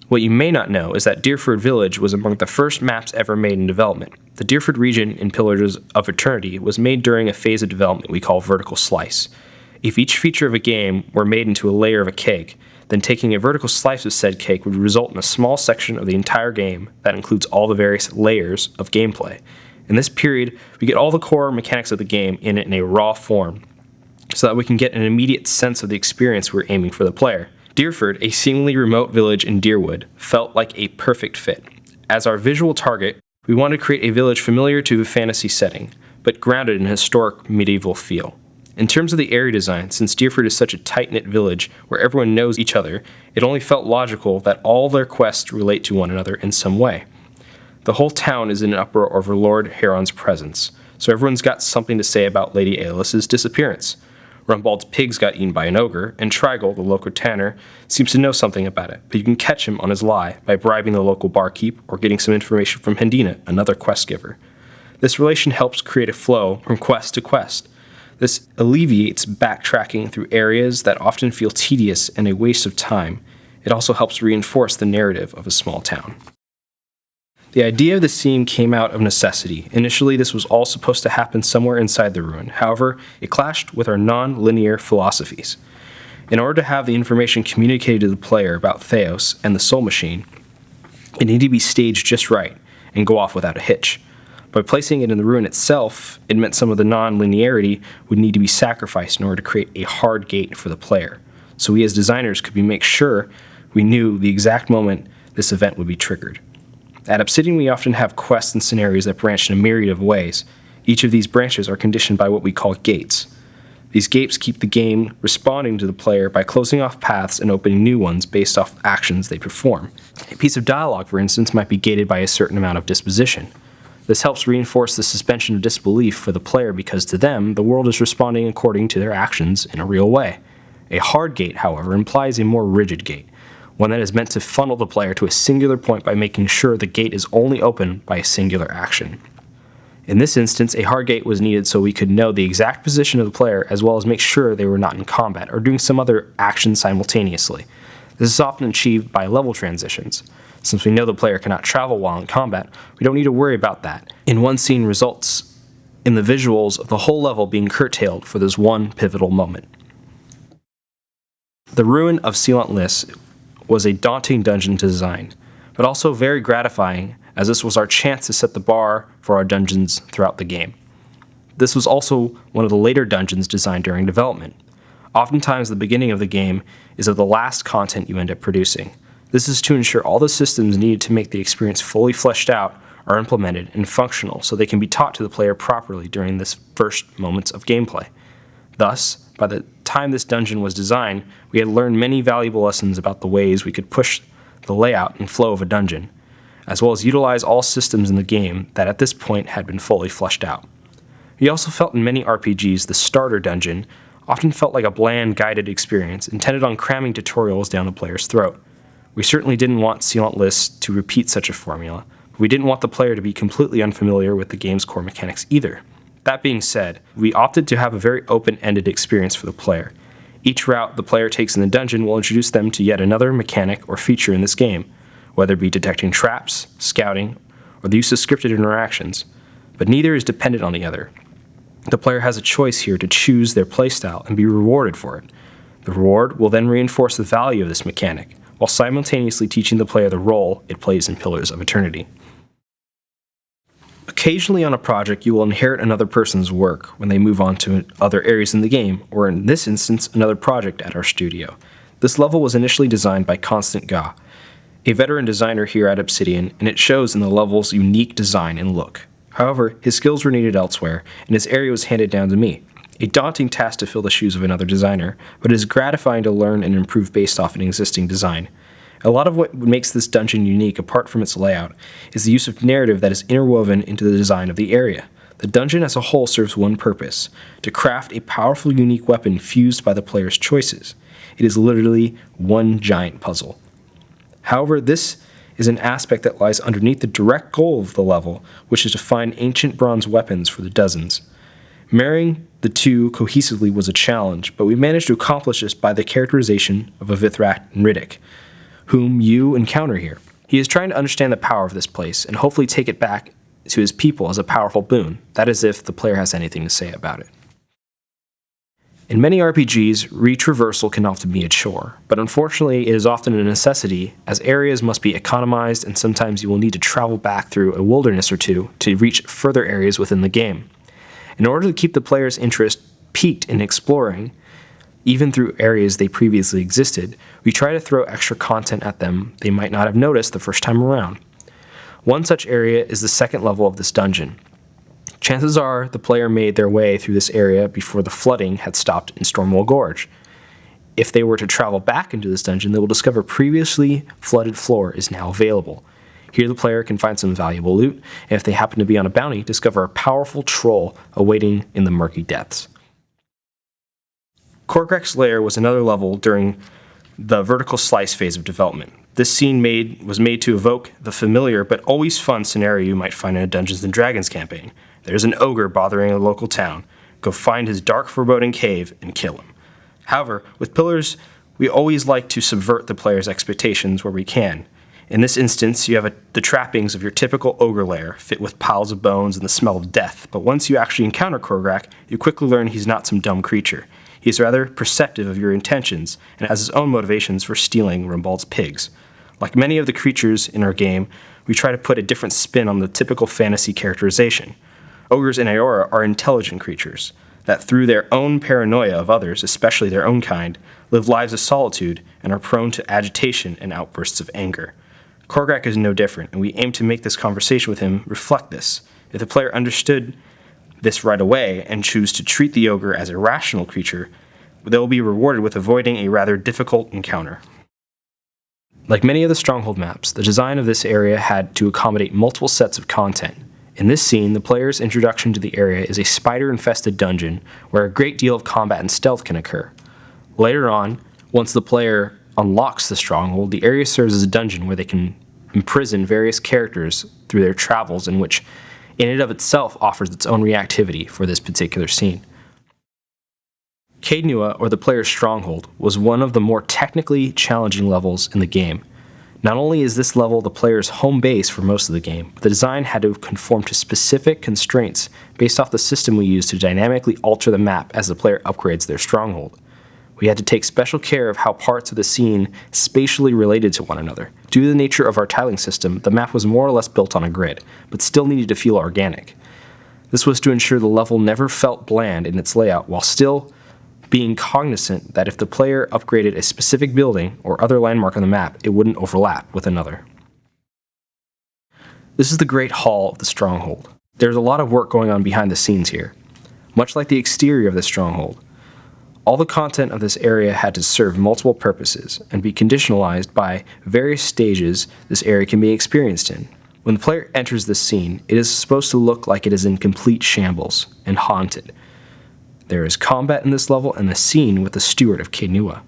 What you may not know is that Deerford Village was among the first maps ever made in development. The Deerford region in Pillars of Eternity was made during a phase of development we call vertical slice. If each feature of a game were made into a layer of a cake, then taking a vertical slice of said cake would result in a small section of the entire game that includes all the various layers of gameplay. In this period, we get all the core mechanics of the game in a raw form, so that we can get an immediate sense of the experience we're aiming for the player. Deerford, a seemingly remote village in Deerwood, felt like a perfect fit. As our visual target, we wanted to create a village familiar to the fantasy setting, but grounded in a historic medieval feel. In terms of the area design, since Deerford is such a tight-knit village where everyone knows each other, it only felt logical that all their quests relate to one another in some way. The whole town is in an uproar over Lord Heron's presence, so everyone's got something to say about Lady Aelis's disappearance. Rumbald's pigs got eaten by an ogre, and Trygill, the local tanner, seems to know something about it, but you can catch him on his lie by bribing the local barkeep or getting some information from Hendina, another quest giver. This relation helps create a flow from quest to quest. This alleviates backtracking through areas that often feel tedious and a waste of time. It also helps reinforce the narrative of a small town. The idea of the scene came out of necessity. Initially, this was all supposed to happen somewhere inside the ruin. However, it clashed with our non-linear philosophies. In order to have the information communicated to the player about Theos and the Soul Machine, it needed to be staged just right and go off without a hitch. By placing it in the ruin itself, it meant some of the non-linearity would need to be sacrificed in order to create a hard gate for the player. So we as designers could make sure we knew the exact moment this event would be triggered. At Obsidian, we often have quests and scenarios that branch in a myriad of ways. Each of these branches are conditioned by what we call gates. These gates keep the game responding to the player by closing off paths and opening new ones based off actions they perform. A piece of dialogue, for instance, might be gated by a certain amount of disposition. This helps reinforce the suspension of disbelief for the player because to them, the world is responding according to their actions in a real way. A hard gate, however, implies a more rigid gate, one that is meant to funnel the player to a singular point by making sure the gate is only open by a singular action. In this instance, a hard gate was needed so we could know the exact position of the player as well as make sure they were not in combat or doing some other action simultaneously. This is often achieved by level transitions. Since we know the player cannot travel while in combat, we don't need to worry about that. In one scene results in the visuals of the whole level being curtailed for this one pivotal moment. The Ruin of Sealant Lys was a daunting dungeon to design, but also very gratifying as this was our chance to set the bar for our dungeons throughout the game. This was also one of the later dungeons designed during development. Oftentimes the beginning of the game is of the last content you end up producing. This is to ensure all the systems needed to make the experience fully fleshed out are implemented and functional so they can be taught to the player properly during this first moments of gameplay. Thus, by the time this dungeon was designed, we had learned many valuable lessons about the ways we could push the layout and flow of a dungeon, as well as utilize all systems in the game that at this point had been fully fleshed out. We also felt in many RPGs the starter dungeon often felt like a bland guided experience intended on cramming tutorials down the player's throat. We certainly didn't want Sealant Lys to repeat such a formula, but we didn't want the player to be completely unfamiliar with the game's core mechanics either. That being said, we opted to have a very open-ended experience for the player. Each route the player takes in the dungeon will introduce them to yet another mechanic or feature in this game, whether it be detecting traps, scouting, or the use of scripted interactions, but neither is dependent on the other. The player has a choice here to choose their playstyle and be rewarded for it. The reward will then reinforce the value of this mechanic, while simultaneously teaching the player the role it plays in Pillars of Eternity. Occasionally on a project, you will inherit another person's work when they move on to other areas in the game, or in this instance, another project at our studio. This level was initially designed by Constant Ga, a veteran designer here at Obsidian, and it shows in the level's unique design and look. However, his skills were needed elsewhere, and his area was handed down to me. A daunting task to fill the shoes of another designer, but it is gratifying to learn and improve based off an existing design. A lot of what makes this dungeon unique, apart from its layout, is the use of narrative that is interwoven into the design of the area. The dungeon as a whole serves one purpose: to craft a powerful, unique weapon fused by the player's choices. It is literally one giant puzzle. However, this is an aspect that lies underneath the direct goal of the level, which is to find ancient bronze weapons for the dozens. Marrying the two cohesively was a challenge, but we managed to accomplish this by the characterization of Avithrak Nridik, whom you encounter here. He is trying to understand the power of this place and hopefully take it back to his people as a powerful boon. That is if the player has anything to say about it. In many RPGs, retraversal can often be a chore, but unfortunately it is often a necessity as areas must be economized and sometimes you will need to travel back through a wilderness or two to reach further areas within the game. In order to keep the player's interest piqued in exploring, even through areas they previously existed, we try to throw extra content at them they might not have noticed the first time around. One such area is the second level of this dungeon. Chances are the player made their way through this area before the flooding had stopped in Stormwell Gorge. If they were to travel back into this dungeon, they will discover previously flooded floor is now available. Here the player can find some valuable loot, and if they happen to be on a bounty, discover a powerful troll awaiting in the murky depths. Korgrak's Lair was another level during the vertical slice phase of development. This scene was made to evoke the familiar but always fun scenario you might find in a Dungeons & Dragons campaign. There's an ogre bothering a local town. Go find his dark, foreboding cave and kill him. However, with Pillars, we always like to subvert the player's expectations where we can. In this instance, you have the trappings of your typical ogre lair, fit with piles of bones and the smell of death, but once you actually encounter Korgrak, you quickly learn he's not some dumb creature. He is rather perceptive of your intentions, and has his own motivations for stealing Rimbald's pigs. Like many of the creatures in our game, we try to put a different spin on the typical fantasy characterization. Ogres in Eora are intelligent creatures, that through their own paranoia of others, especially their own kind, live lives of solitude and are prone to agitation and outbursts of anger. Korgrak is no different, and we aim to make this conversation with him reflect this. If the player understood this right away and choose to treat the ogre as a rational creature, they will be rewarded with avoiding a rather difficult encounter. Like many of the Stronghold maps, the design of this area had to accommodate multiple sets of content. In this scene, the player's introduction to the area is a spider-infested dungeon where a great deal of combat and stealth can occur. Later on, once the player unlocks the stronghold, the area serves as a dungeon where they can imprison various characters through their travels, in which in and of itself offers its own reactivity for this particular scene. Caed Nua, or the player's stronghold, was one of the more technically challenging levels in the game. Not only is this level the player's home base for most of the game, but the design had to conform to specific constraints based off the system we use to dynamically alter the map as the player upgrades their stronghold. We had to take special care of how parts of the scene spatially related to one another. Due to the nature of our tiling system, the map was more or less built on a grid, but still needed to feel organic. This was to ensure the level never felt bland in its layout, while still being cognizant that if the player upgraded a specific building or other landmark on the map, it wouldn't overlap with another. This is the Great Hall of the Stronghold. There's a lot of work going on behind the scenes here. Much like the exterior of the stronghold, all the content of this area had to serve multiple purposes and be conditionalized by various stages this area can be experienced in. When the player enters this scene, it is supposed to look like it is in complete shambles and haunted. There is combat in this level and the scene with the steward of Caed Nua.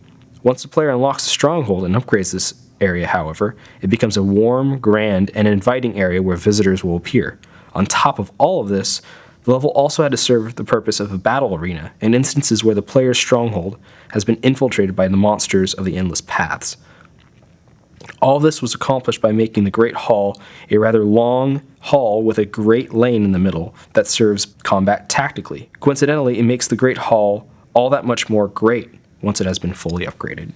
Once the player unlocks the stronghold and upgrades this area, however, it becomes a warm, grand, and inviting area where visitors will appear. On top of all of this, the level also had to serve the purpose of a battle arena in instances where the player's stronghold has been infiltrated by the monsters of the Endless Paths. All this was accomplished by making the Great Hall a rather long hall with a great lane in the middle that serves combat tactically. Coincidentally, it makes the Great Hall all that much more great once it has been fully upgraded.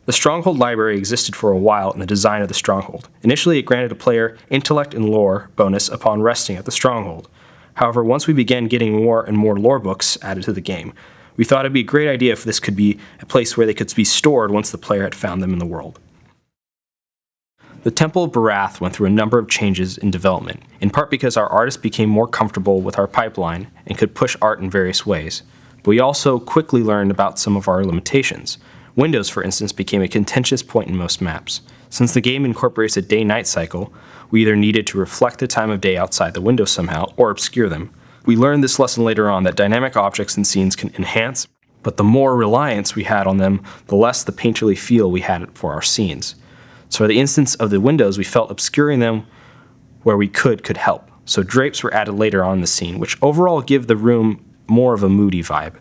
The Stronghold library existed for a while in the design of the Stronghold. Initially, it granted a player intellect and lore bonus upon resting at the Stronghold. However, once we began getting more and more lore books added to the game, we thought it'd be a great idea if this could be a place where they could be stored once the player had found them in the world. The Temple of Barath went through a number of changes in development, in part because our artists became more comfortable with our pipeline and could push art in various ways. But we also quickly learned about some of our limitations. Windows, for instance, became a contentious point in most maps. Since the game incorporates a day-night cycle, we either needed to reflect the time of day outside the window somehow or obscure them. We learned this lesson later on, that dynamic objects and scenes can enhance, but the more reliance we had on them, the less the painterly feel we had for our scenes. So for the instance of the windows, we felt obscuring them where we could help. So drapes were added later on in the scene, which overall give the room more of a moody vibe.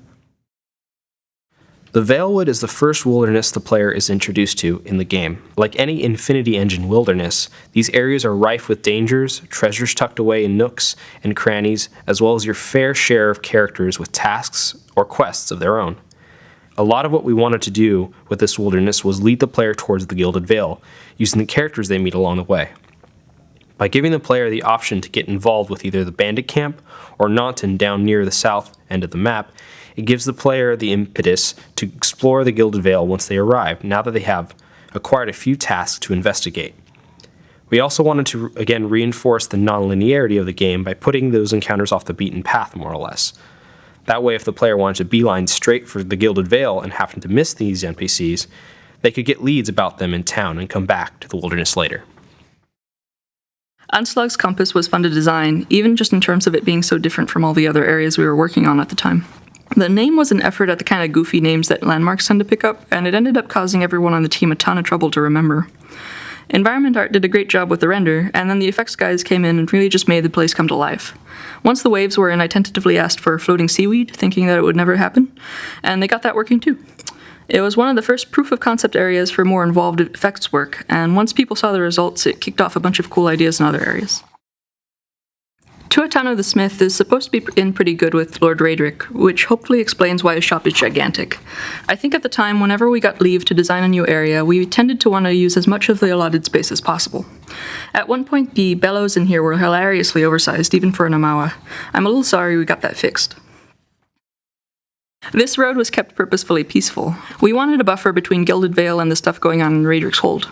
The Valewood is the first wilderness the player is introduced to in the game. Like any Infinity Engine wilderness, these areas are rife with dangers, treasures tucked away in nooks and crannies, as well as your fair share of characters with tasks or quests of their own. A lot of what we wanted to do with this wilderness was lead the player towards the Gilded Vale, using the characters they meet along the way. By giving the player the option to get involved with either the bandit camp or Naunton down near the south end of the map, it gives the player the impetus to explore the Gilded Vale once they arrive, now that they have acquired a few tasks to investigate. We also wanted to, again, reinforce the non-linearity of the game by putting those encounters off the beaten path, more or less. That way, if the player wanted to beeline straight for the Gilded Vale and happened to miss these NPCs, they could get leads about them in town and come back to the wilderness later. Unslug's Compass was fun to design, even just in terms of it being so different from all the other areas we were working on at the time. The name was an effort at the kind of goofy names that landmarks tend to pick up, and it ended up causing everyone on the team a ton of trouble to remember. Environment Art did a great job with the render, and then the effects guys came in and really just made the place come to life. Once the waves were in, I tentatively asked for floating seaweed, thinking that it would never happen, and they got that working too. It was one of the first proof-of-concept areas for more involved effects work, and once people saw the results, it kicked off a bunch of cool ideas in other areas. Tuatano the Smith is supposed to be in pretty good with Lord Raedric, which hopefully explains why his shop is gigantic. I think at the time, whenever we got leave to design a new area, we tended to want to use as much of the allotted space as possible. At one point, the bellows in here were hilariously oversized, even for an Amawa. I'm a little sorry we got that fixed. This road was kept purposefully peaceful. We wanted a buffer between Gilded Vale and the stuff going on in Raedric's Hold.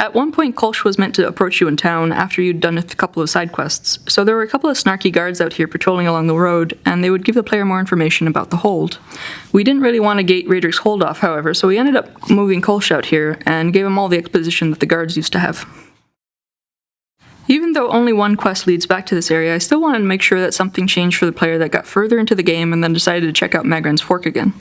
At one point, Kolsch was meant to approach you in town after you'd done a couple of side quests, so there were a couple of snarky guards out here patrolling along the road, and they would give the player more information about the hold. We didn't really want to gate Raedric's Hold off, however, so we ended up moving Kolsch out here and gave him all the exposition that the guards used to have. Even though only one quest leads back to this area, I still wanted to make sure that something changed for the player that got further into the game and then decided to check out Magran's Fork again.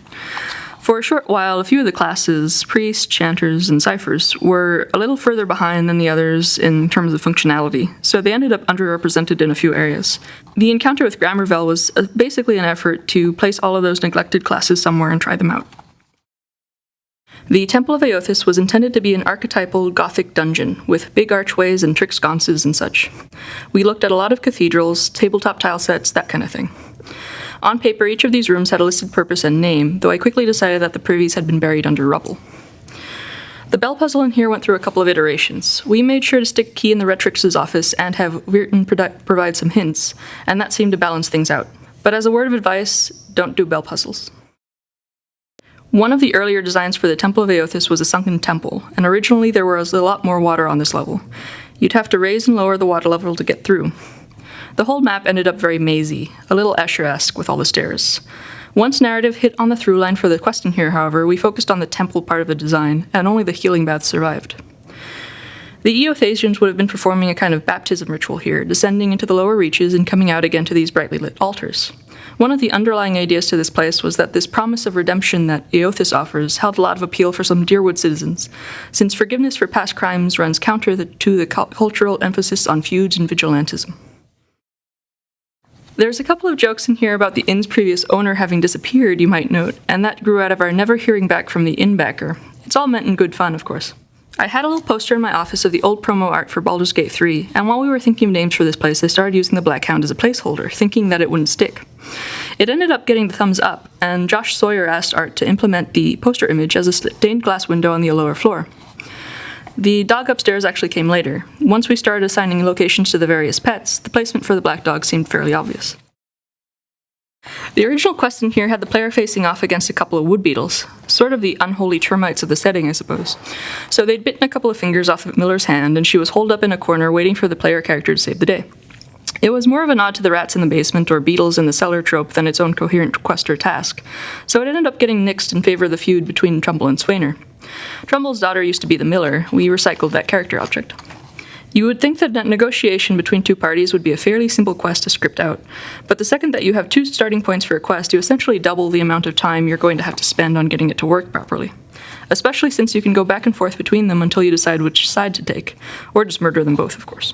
For a short while, a few of the classes, priests, chanters, and ciphers, were a little further behind than the others in terms of functionality, so they ended up underrepresented in a few areas. The encounter with Grammarvel was basically an effort to place all of those neglected classes somewhere and try them out. The Temple of Eothas was intended to be an archetypal Gothic dungeon, with big archways and trick sconces and such. We looked at a lot of cathedrals, tabletop tile sets, that kind of thing. On paper, each of these rooms had a listed purpose and name, though I quickly decided that the privies had been buried under rubble. The bell puzzle in here went through a couple of iterations. We made sure to stick a key in the Retrix's office and have Virton provide some hints, and that seemed to balance things out. But as a word of advice, don't do bell puzzles. One of the earlier designs for the Temple of Eothas was a sunken temple, and originally there was a lot more water on this level. You'd have to raise and lower the water level to get through. The whole map ended up very mazy, a little Escher-esque with all the stairs. Once narrative hit on the through line for the quest in here, however, we focused on the temple part of the design, and only the healing baths survived. The Eothasians would have been performing a kind of baptism ritual here, descending into the lower reaches and coming out again to these brightly lit altars. One of the underlying ideas to this place was that this promise of redemption that Eothas offers held a lot of appeal for some Deerwood citizens, since forgiveness for past crimes runs counter to the cultural emphasis on feuds and vigilantism. There's a couple of jokes in here about the inn's previous owner having disappeared, you might note, and that grew out of our never hearing back from the innbacker. It's all meant in good fun, of course. I had a little poster in my office of the old promo art for Baldur's Gate 3, and while we were thinking of names for this place, I started using the Black Hound as a placeholder, thinking that it wouldn't stick. It ended up getting the thumbs up, and Josh Sawyer asked Art to implement the poster image as a stained glass window on the lower floor. The dog upstairs actually came later. Once we started assigning locations to the various pets, the placement for the black dog seemed fairly obvious. The original quest in here had the player facing off against a couple of wood beetles, sort of the unholy termites of the setting, I suppose. So they'd bitten a couple of fingers off of Miller's hand, and she was holed up in a corner waiting for the player character to save the day. It was more of a nod to the rats in the basement or beetles in the cellar trope than its own coherent quest or task, so it ended up getting nixed in favor of the feud between Trumbull and Swainer. Trumbull's daughter used to be the miller. We recycled that character object. You would think that negotiation between two parties would be a fairly simple quest to script out, but the second that you have two starting points for a quest, you essentially double the amount of time you're going to have to spend on getting it to work properly. Especially since you can go back and forth between them until you decide which side to take, or just murder them both, of course.